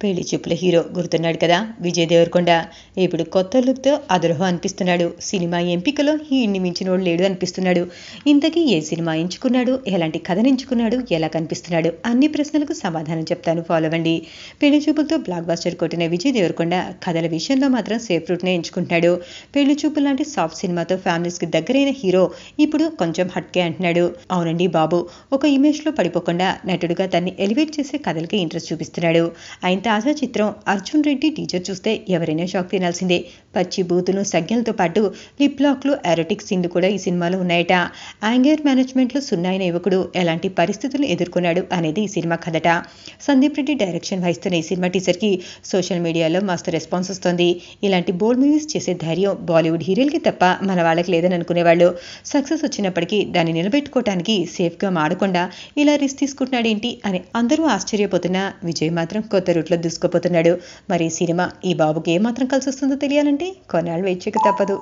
పెళ్లి చూపుల హీరో గుర్తున్నాడు కదా, విజయ్ దేవరకొండ. ఇప్పుడు కొత్త లుక్తో అదరహో అనిపిస్తున్నాడు. సినిమా ఎంపికలో ఈయన్ని మించినోడు లేడు అనిపిస్తున్నాడు. ఇంతకీ ఏ సినిమా ఎంచుకున్నాడు, ఎలాంటి కథను ఎంచుకున్నాడు, ఎలా కనిపిస్తున్నాడు, అన్ని ప్రశ్నలకు సమాధానం చెప్తాను, ఫాలో అవ్వండి. పెళ్లి చూపులతో బ్లాక్ బాస్టర్ కొట్టిన విజయ్ దేవరకొండ కథల విషయంలో మాత్రం సేఫ్ రూట్నే ఎంచుకుంటున్నాడు. పెళ్లి చూపులు లాంటి సాఫ్ట్ సినిమాతో ఫ్యామిలీస్ కి దగ్గరైన హీరో ఇప్పుడు కొంచెం హట్కే అంటున్నాడు. అవునండి బాబు, ఒక ఇమేజ్ లో పడిపోకుండా నటుడుగా తన్ని ఎలివేట్ చేసే కథలకి ఇంట్రెస్ట్ చూపిస్తున్నాడు. ఆయన తాజా చిత్రం అర్జున్ రెడ్డి టీజర్ చూస్తే ఎవరైనా షాక్ తినాల్సిందే. పచ్చి బూతులు, సంజ్ఞలతో పాటు లిప్ లాక్లు, ఎరోటిక్ సీన్లు కూడా ఈ సినిమాలో ఉన్నాయట. యాంగర్ మేనేజ్మెంట్ లో సున్నాయిన యువకుడు ఎలాంటి పరిస్థితులు ఎదుర్కొన్నాడు అనేది ఈ సినిమా కథట. సందీప్ రెడ్డి డైరెక్షన్ వహిస్తున్న ఈ సినిమా టీజర్ కి సోషల్ మీడియాలో మస్తు రెస్పాన్స్ వస్తుంది. ఇలాంటి బోల్డ్ మూవీస్ చేసే ధైర్యం బాలీవుడ్ హీరోలకి తప్ప మన వాళ్ళకి లేదని అనుకునేవాళ్ళు. సక్సెస్ వచ్చినప్పటికీ దాన్ని నిలబెట్టుకోవటానికి సేఫ్ గా మాడకుండా ఇలా రిస్క్ తీసుకుంటున్నాడేంటి అని అందరూ ఆశ్చర్యపోతున్నా విజయ్ మాత్రం కొత్త రూట్లో దూసుకుపోతున్నాడు. మరి ఈ సినిమా ఈ బాబుకి ఏమాత్రం కలిసి వస్తుందో తెలియాలంటే కొన్నాళ్ళు వెయిట్ చేయక తప్పదు.